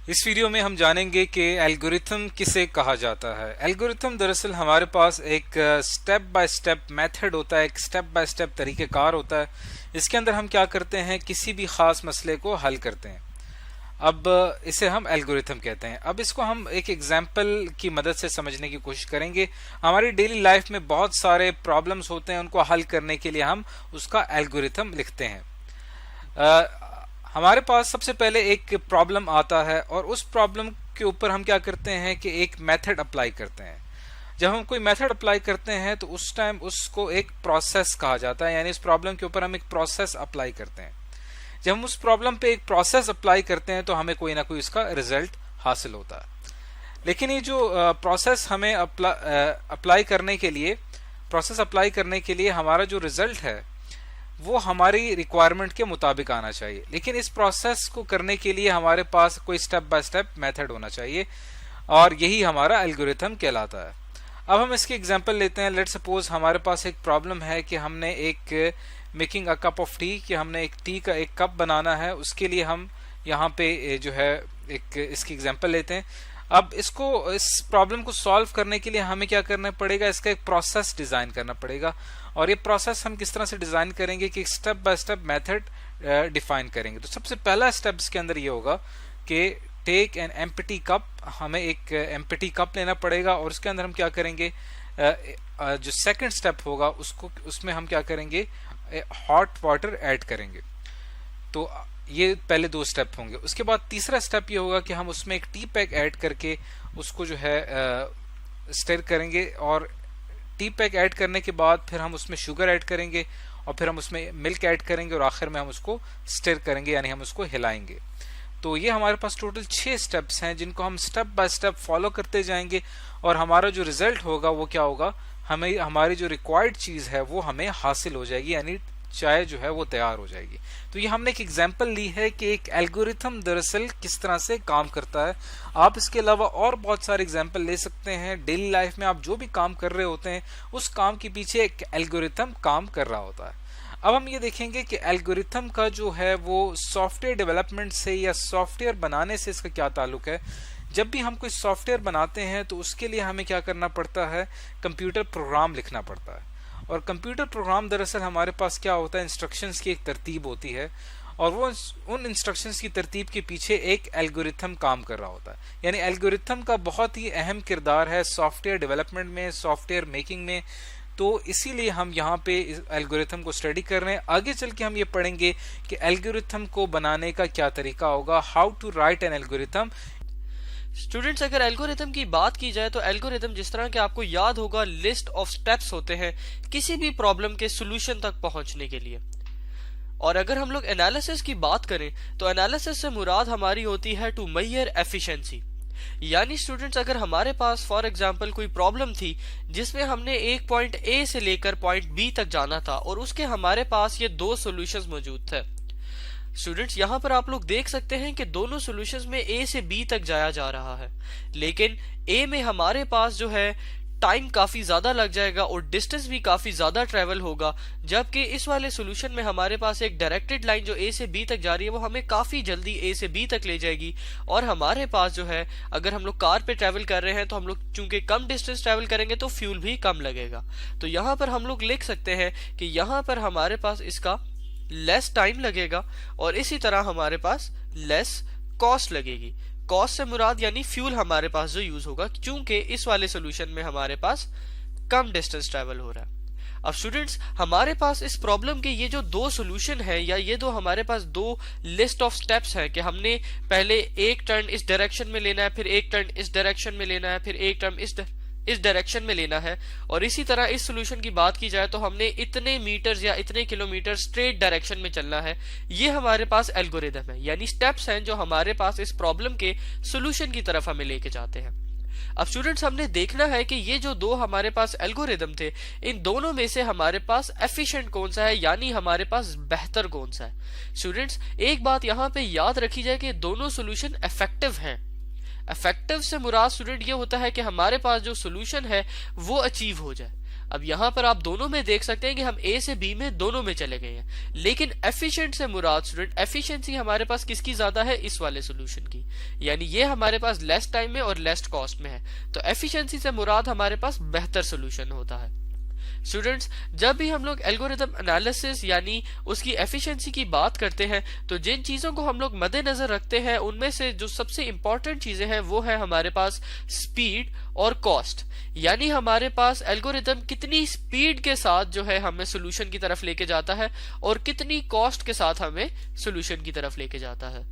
इस वीडियो में हम जानेंगे कि एल्गोरिथम किसे कहा जाता है। एल्गोरिथम दरअसल हमारे पास एक स्टेप बाय स्टेप मेथड होता है, एक स्टेप बाय स्टेप तरीक़ेकार होता है। इसके अंदर हम क्या करते हैं, किसी भी ख़ास मसले को हल करते हैं। अब इसे हम एल्गोरिथम कहते हैं। अब इसको हम एक एग्जाम्पल की मदद से समझने की कोशिश करेंगे। हमारी डेली लाइफ में बहुत सारे प्रॉब्लम्स होते हैं, उनको हल करने के लिए हम उसका एल्गोरिथम लिखते हैं। हमारे पास सबसे पहले एक प्रॉब्लम आता है और उस प्रॉब्लम के ऊपर हम क्या करते हैं कि एक मेथड अप्लाई करते हैं। जब हम कोई मेथड अप्लाई करते हैं तो उस टाइम उसको एक प्रोसेस कहा जाता है, यानी इस प्रॉब्लम के ऊपर हम एक प्रोसेस अप्लाई करते हैं। जब हम उस प्रॉब्लम पे एक प्रोसेस अप्लाई करते हैं तो हमें कोई ना कोई इसका रिजल्ट हासिल होता है। लेकिन ये जो प्रोसेस हमें अप्लाई करने के लिए हमारा जो रिजल्ट है वो हमारी रिक्वायरमेंट के मुताबिक आना चाहिए। लेकिन इस प्रोसेस को करने के लिए हमारे पास कोई स्टेप बाय स्टेप मेथड होना चाहिए और यही हमारा एल्गोरिथम कहलाता है। अब हम इसकी एग्जांपल लेते हैं। लेट्स सपोज हमारे पास एक प्रॉब्लम है कि हमने एक making a cup of T, कि हमने एक टी का एक कप बनाना है। उसके लिए हम यहाँ पे जो है एक इसकी एग्जांपल लेते हैं। अब इस प्रॉब्लम को सॉल्व करने के लिए हमें क्या करना पड़ेगा, इसका एक प्रोसेस डिजाइन करना पड़ेगा। और ये प्रोसेस हम किस तरह से डिजाइन करेंगे कि step by step method define करेंगे। तो सबसे पहला स्टेप इसके अंदर ये होगा कि टेक एन एम्प्टी कप, हमें एक एम्प्टी कप लेना पड़ेगा और उसके अंदर हम क्या करेंगे, जो सेकंड स्टेप होगा उसमें हम क्या करेंगे, हॉट वाटर ऐड करेंगे। तो ये पहले दो स्टेप होंगे। उसके बाद तीसरा स्टेप ये होगा कि हम उसमें एक टी पैक ऐड करके उसको जो है स्टिर करेंगे, और टी पैक ऐड करने के बाद फिर हम उसमें शुगर ऐड करेंगे और फिर हम उसमें मिल्क ऐड करेंगे और आखिर में हम उसको स्टिर करेंगे, यानी हम उसको हिलाएंगे। तो ये हमारे पास टोटल 6 स्टेप्स हैं जिनको हम स्टेप बाय स्टेप फॉलो करते जाएंगे और हमारा जो रिजल्ट होगा वो क्या होगा, हमें हमारी जो रिक्वायर्ड चीज है वो हमें हासिल हो जाएगी, यानी चाय जो है वो तैयार हो जाएगी। तो ये हमने एक एग्जांपल ली है कि एक एल्गोरिथम दरअसल किस तरह से काम करता है। आप इसके अलावा और बहुत सारे एग्जांपल ले सकते हैं। डेली लाइफ में आप जो भी काम कर रहे होते हैं उस काम के पीछे एक एल्गोरिथम काम कर रहा होता है। अब हम ये देखेंगे कि एल्गोरिथम का जो है वो सॉफ्टवेयर डेवलपमेंट से या सॉफ्टवेयर बनाने से इसका क्या ताल्लुक है। जब भी हम कोई सॉफ्टवेयर बनाते हैं तो उसके लिए हमें क्या करना पड़ता है, कंप्यूटर प्रोग्राम लिखना पड़ता है। और कंप्यूटर प्रोग्राम दरअसल हमारे पास क्या होता है, इंस्ट्रक्शंस की एक तरतीब होती है और वो उन इंस्ट्रक्शंस की तरतीब के पीछे एक एल्गोरिथम काम कर रहा होता है। यानी एल्गोरिथम का बहुत ही अहम किरदार है सॉफ्टवेयर डेवलपमेंट में, सॉफ्टवेयर मेकिंग में। तो इसीलिए हम यहाँ पे एल्गोरिथम को स्टडी कर रहे हैं। आगे चल के हम ये पढ़ेंगे कि एल्गोरिथम को बनाने का क्या तरीका होगा, how to write an algorithm. Students, अगर एल्गोरिथम की बात की जाए तो एल्गोरिथम जिस तरह के आपको याद होगा लिस्ट ऑफ स्टेप्स होते हैं किसी भी प्रॉब्लम के सॉल्यूशन तक पहुंचने के लिए। और अगर हम लोग एनालिसिस की बात करें तो एनालिसिस से मुराद हमारी होती है टू मेजर एफिशिएंसी। यानी स्टूडेंट्स, अगर हमारे पास फॉर एग्जांपल कोई प्रॉब्लम थी जिसमें हमने एक पॉइंट ए से लेकर पॉइंट बी तक जाना था और उसके हमारे पास ये दो सॉल्यूशंस मौजूद थे। स्टूडेंट्स, यहां पर आप लोग देख सकते हैं कि दोनों सॉल्यूशंस में ए से बी तक जाया जा रहा है, लेकिन ए में हमारे पास जो है टाइम काफी ज्यादा लग जाएगा और डिस्टेंस भी काफी ज्यादा ट्रेवल होगा, जबकि इस वाले सॉल्यूशन में हमारे पास एक डायरेक्टेड लाइन जो ए से बी तक जा रही है वो हमें काफी जल्दी ए से बी तक ले जाएगी। और हमारे पास जो है, अगर हम लोग कार पे ट्रेवल कर रहे हैं तो हम लोग चूंकि कम डिस्टेंस ट्रेवल करेंगे तो फ्यूल भी कम लगेगा। तो यहाँ पर हम लोग लिख सकते हैं कि यहाँ पर हमारे पास इसका लेस टाइम लगेगा और इसी तरह हमारे पास लेस कॉस्ट लगेगी। कॉस्ट से मुराद यानी फ्यूल हमारे पास जो यूज होगा, क्योंकि इस वाले सॉल्यूशन में हमारे पास कम डिस्टेंस ट्रेवल हो रहा है। अब स्टूडेंट्स, हमारे पास इस प्रॉब्लम के ये जो दो सॉल्यूशन है या ये दो हमारे पास दो लिस्ट ऑफ स्टेप्स है कि हमने पहले एक टर्न इस डायरेक्शन में लेना है, फिर एक टर्न इस डायरेक्शन में लेना है, फिर एक टर्न इस डायरेक्शन में लेना है। और इसी तरह इस सॉल्यूशन की बात की जाए तो हमने इतने मीटर्स या इतने किलोमीटर स्ट्रेट डायरेक्शन में चलना है। ये हमारे पास एल्गोरिथम है, यानी स्टेप्स हैं जो हमारे पास इस प्रॉब्लम के सॉल्यूशन की तरफ हमें लेके जाते हैं। अब स्टूडेंट्स, हमने देखना है कि ये जो दो हमारे पास एल्गोरिथम थे, इन दोनों में से हमारे पास एफिशिएंट कौन सा है, यानी हमारे पास बेहतर कौन सा है। स्टूडेंट्स, एक बात यहाँ पे याद रखी जाए कि दोनों सॉल्यूशन इफेक्टिव हैं। इफेक्टिव से मुराद स्टूडेंट ये होता है कि हमारे पास जो सॉल्यूशन है वो अचीव हो जाए। अब यहाँ पर आप दोनों में देख सकते हैं कि हम ए से बी में दोनों में चले गए हैं, लेकिन एफिशिएंट से मुराद स्टूडेंट एफिशिएंसी हमारे पास किसकी ज्यादा है, इस वाले सोल्यूशन की, यानी ये हमारे पास लेस टाइम में और लेस कॉस्ट में है, तो एफिशिएंसी से मुराद हमारे पास बेहतर सोल्यूशन होता है। स्टूडेंट्स, जब भी हम लोग एल्गोरिथम एनालिसिस यानी उसकी एफिशिएंसी की बात करते हैं तो जिन चीजों को हम लोग मद्देनजर रखते हैं उनमें से जो सबसे इंपॉर्टेंट चीजें हैं वो है हमारे पास स्पीड और कॉस्ट, यानी हमारे पास एल्गोरिथम कितनी स्पीड के साथ जो है हमें सोल्यूशन की तरफ लेके जाता है और कितनी कॉस्ट के साथ हमें सोल्यूशन की तरफ लेके जाता है।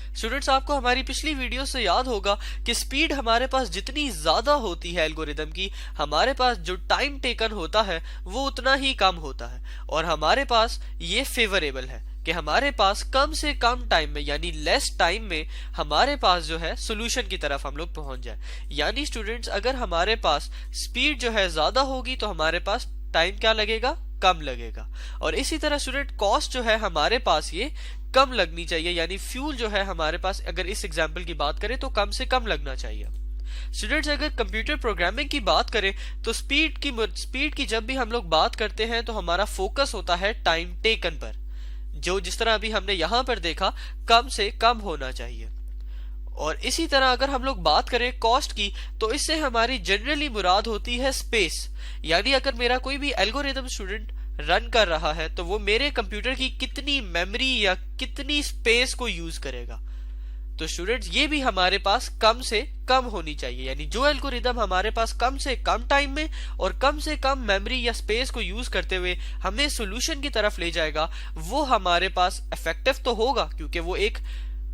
स्टूडेंट्स, आपको हमारी पिछली वीडियो से याद होगा कि स्पीड हमारे पास जितनी ज्यादा होती है एल्गोरिदम की, हमारे पास जो टाइम टेकन होता है वो उतना ही कम होता है, और हमारे पास ये फेवरेबल है कि हमारे पास कम से कम टाइम में यानी लेस टाइम में हमारे पास जो है सोल्यूशन की तरफ हम लोग पहुंच जाए। यानी स्टूडेंट्स, अगर हमारे पास स्पीड जो है ज्यादा होगी तो हमारे पास टाइम क्या लगेगा, कम लगेगा, और इसी तरह स्टूडेंट कॉस्ट जो है हमारे पास ये कम लगनी चाहिए, यानी फ्यूल जो है हमारे पास अगर इस एग्जांपल की बात करें तो कम से कम लगना चाहिए। स्टूडेंट्स, अगर कंप्यूटर प्रोग्रामिंग की बात करें तो स्पीड की जब भी हम लोग बात करते हैं तो हमारा फोकस होता है टाइम टेकन पर, जो जिस तरह अभी हमने यहां पर देखा कम से कम होना चाहिए। और इसी तरह अगर हम लोग बात करें कॉस्ट की तो इससे हमारी जनरली मुराद होती है स्पेस, यानी अगर मेरा कोई भी एल्गोरिथम स्टूडेंट रन कर रहा है तो वो मेरे कंप्यूटर की कितनी मेमोरी या कितनी स्पेस को यूज करेगा। तो स्टूडेंट्स, ये भी हमारे पास कम से कम होनी चाहिए, यानी जो एल्गोरिदम हमारे पास कम से कम टाइम में और कम से कम मेमोरी या स्पेस को यूज करते हुए हमें सोल्यूशन की तरफ ले जाएगा वो हमारे पास इफेक्टिव तो होगा क्योंकि वो एक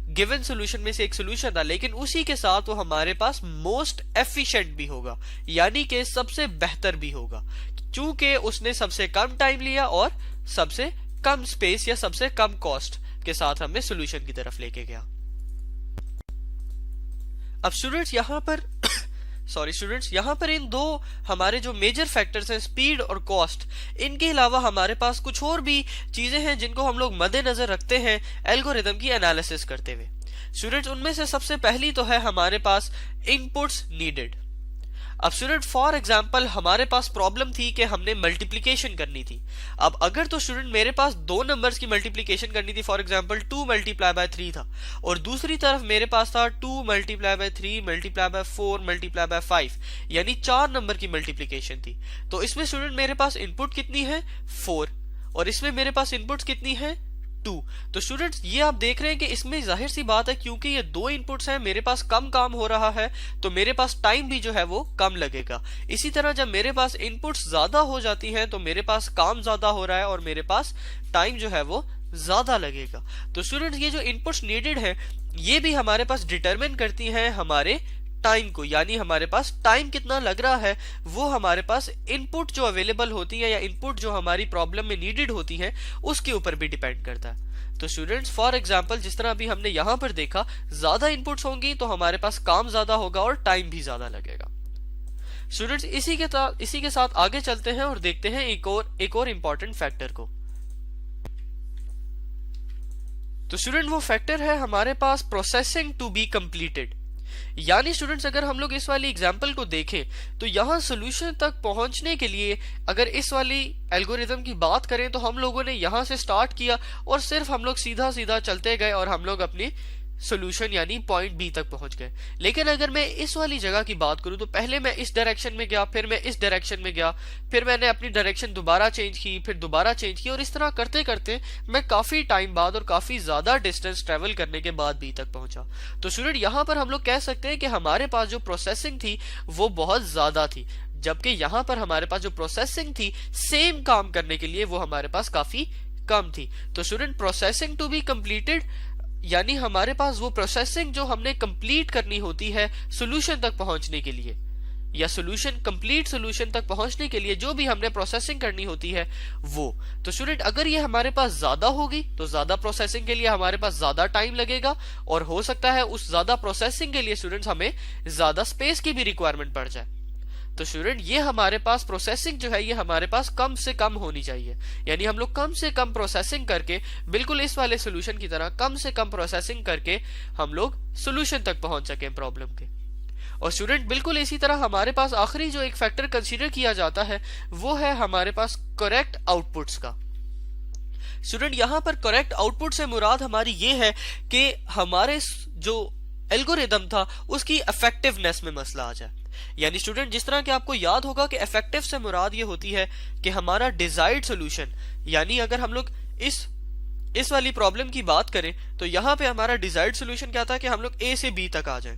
गिवन सोल्यूशन में से एक सोल्यूशन था, लेकिन उसी के साथ वो हमारे पास मोस्ट एफिशिएंट भी होगा, यानी कि सबसे बेहतर भी होगा, चूंकि उसने सबसे कम टाइम लिया और सबसे कम स्पेस या सबसे कम कॉस्ट के साथ हमें सोल्यूशन की तरफ लेके गया। अब स्टूडेंट्स यहाँ पर इन दो हमारे जो मेजर फैक्टर्स हैं स्पीड और कॉस्ट, इनके अलावा हमारे पास कुछ और भी चीजें हैं जिनको हम लोग मद्देनजर रखते हैं एल्गोरिदम की एनालिसिस करते हुए। स्टूडेंट्स, उनमें से सबसे पहली तो है हमारे पास इनपुट्स नीडेड। अब स्टूडेंट फॉर एग्जांपल हमारे पास प्रॉब्लम थी कि हमने मल्टीप्लिकेशन करनी थी। अब अगर तो स्टूडेंट मेरे पास दो नंबर्स की मल्टीप्लिकेशन करनी थी, फॉर एग्जांपल 2 मल्टीप्लाई बाय 3 था, और दूसरी तरफ मेरे पास था 2 multiply by 3 multiply by 4 multiply by 5, यानी 4 नंबर की मल्टीप्लिकेशन थी। तो इसमें स्टूडेंट मेरे पास इनपुट कितनी है 4 और इसमें मेरे पास इनपुट कितनी है 2। तो स्टूडेंट्स, ये आप देख रहे हैं कि इसमें जाहिर सी बात है क्योंकि ये दो इनपुट्स हैं, मेरे पास कम काम हो रहा है तो मेरे पास टाइम भी जो है वो कम लगेगा। इसी तरह जब मेरे पास इनपुट्स ज्यादा हो जाती हैं तो मेरे पास काम ज्यादा हो रहा है और मेरे पास टाइम जो है वो ज्यादा लगेगा। तो स्टूडेंट्स, ये जो इनपुट्स नीडेड है ये भी हमारे पास डिटरमिन करती हैं हमारे टाइम को, यानी हमारे पास टाइम कितना लग रहा है वो हमारे पास इनपुट जो अवेलेबल होती है या इनपुट जो हमारी प्रॉब्लम में नीडेड होती है उसके ऊपर भी डिपेंड करता है। तो स्टूडेंट्स, फॉर एग्जांपल जिस तरह अभी हमने यहां पर देखा, ज्यादा इनपुट्स होंगी तो हमारे पास काम ज्यादा होगा और टाइम भी ज्यादा लगेगा। स्टूडेंट्स, इसी के साथ आगे चलते हैं और देखते हैं एक और इंपॉर्टेंट फैक्टर को। तो स्टूडेंट, वो फैक्टर है हमारे पास प्रोसेसिंग टू बी कंप्लीटेड, यानी स्टूडेंट्स अगर हम लोग इस वाली एग्जांपल को देखें तो यहां सोल्यूशन तक पहुंचने के लिए अगर इस वाली एल्गोरिथम की बात करें तो हम लोगों ने यहां से स्टार्ट किया और सिर्फ हम लोग सीधा सीधा चलते गए और हम लोग अपनी सोल्यूशन यानी पॉइंट बी तक पहुंच गए। लेकिन अगर मैं इस वाली जगह की बात करूं तो पहले मैं इस डायरेक्शन में गया, फिर मैं इस डायरेक्शन में गया, फिर मैंने अपनी डायरेक्शन दोबारा चेंज की, फिर दोबारा चेंज की, और इस तरह करते करते मैं काफी टाइम बाद और काफी ज्यादा डिस्टेंस ट्रेवल करने के बाद बी तक पहुंचा। तो स्टूडेंट, यहां पर हम लोग कह सकते हैं कि हमारे पास जो प्रोसेसिंग थी वो बहुत ज्यादा थी, जबकि यहां पर हमारे पास जो प्रोसेसिंग थी सेम काम करने के लिए वो हमारे पास काफी कम थी। तो student, processing to be completed यानी हमारे पास वो प्रोसेसिंग जो हमने कंप्लीट करनी होती है सोल्यूशन तक पहुंचने के लिए, या कंप्लीट सोल्यूशन तक पहुंचने के लिए जो भी हमने प्रोसेसिंग करनी होती है वो। तो स्टूडेंट, अगर ये हमारे पास ज्यादा होगी तो ज्यादा प्रोसेसिंग के लिए हमारे पास ज्यादा टाइम लगेगा और हो सकता है उस ज्यादा प्रोसेसिंग के लिए स्टूडेंट्स हमें ज्यादा स्पेस की भी रिक्वायरमेंट पड़ जाए। तो स्टूडेंट, ये हमारे पास प्रोसेसिंग जो है ये हमारे पास कम से कम होनी चाहिए, यानी हम लोग कम से कम प्रोसेसिंग करके बिल्कुल इस वाले सोल्यूशन की तरह कम से कम प्रोसेसिंग करके हम लोग सोल्यूशन तक पहुंच सके प्रॉब्लम के। और स्टूडेंट बिल्कुल इसी तरह हमारे पास आखिरी जो एक फैक्टर कंसीडर किया जाता है वो है हमारे पास करेक्ट आउटपुट्स का। स्टूडेंट यहां पर करेक्ट आउटपुट से मुराद हमारी ये है कि हमारे जो एल्गोरिदम था उसकी इफेक्टिवनेस में मसला आ जाए। यानी स्टूडेंट जिस तरह कि आपको याद होगा कि इफेक्टिव से मुराद ये होती है कि हमारा डिजायर्ड सॉल्यूशन, यानी अगर हम लोग इस वाली प्रॉब्लम की बात करें तो यहां पे हमारा डिजायर्ड सॉल्यूशन क्या था कि हम लोग ए से बी तक आ जाएं।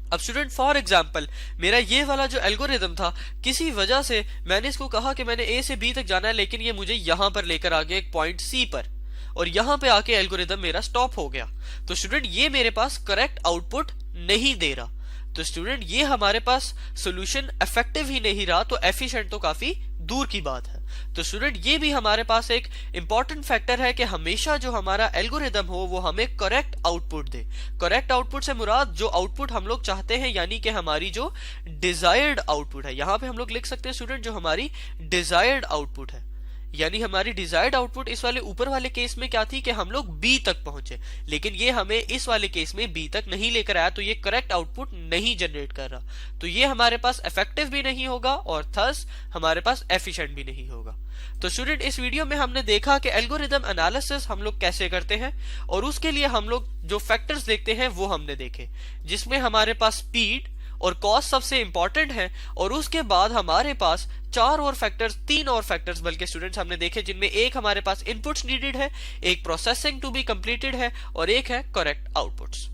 अब स्टूडेंट फॉर एग्जांपल मेरा ये वाला जो एल्गोरिदम था, किसी वजह से मैंने इसको कहा कि मैंने ए से बी तक जाना है, लेकिन ये मुझे यहां पर लेकर आ गया एक पॉइंट सी पर, और यहां पे आके एल्गोरिदम मेरा स्टॉप हो गया। तो स्टूडेंट ये मेरे पास करेक्ट आउटपुट नहीं दे रहा। तो स्टूडेंट ये हमारे पास सॉल्यूशन इफेक्टिव ही नहीं रहा, तो एफिशिएंट तो काफी दूर की बात है। तो स्टूडेंट ये भी हमारे पास एक इंपॉर्टेंट फैक्टर है कि हमेशा जो हमारा एल्गोरिदम हो वो हमें करेक्ट आउटपुट दे। करेक्ट आउटपुट से मुराद जो आउटपुट हम लोग चाहते हैं, यानी कि हमारी जो डिजायर्ड आउटपुट है। यहां पे हम लोग लिख सकते हैं स्टूडेंट जो हमारी डिजायर्ड आउटपुट है, यानी हमारी डिजायर्ड आउटपुट इस वाले ऊपर वाले केस में क्या थी कि हम लोग बी तक पहुंचे, लेकिन ये हमें इस वाले केस में बी तक नहीं लेकर आया, तो ये करेक्ट आउटपुट नहीं जनरेट कर रहा। तो ये हमारे पास इफेक्टिव भी नहीं होगा और थस हमारे पास एफिशिएंट भी नहीं होगा। तो स्टूडेंट इस वीडियो में हमने देखा कि एल्गोरिदम एनालिसिस हम लोग कैसे करते हैं, और उसके लिए हम लोग जो फैक्टर्स देखते हैं वो हमने देखे, जिसमें हमारे पास स्पीड और कॉस्ट सबसे इंपॉर्टेंट है, और उसके बाद हमारे पास तीन और फैक्टर्स बल्कि स्टूडेंट्स हमने देखे, जिनमें एक हमारे पास इनपुट्स नीडेड है, एक प्रोसेसिंग टू बी कंप्लीटेड है, और एक है correct outputs.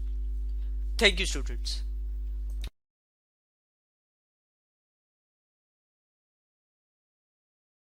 Thank you students.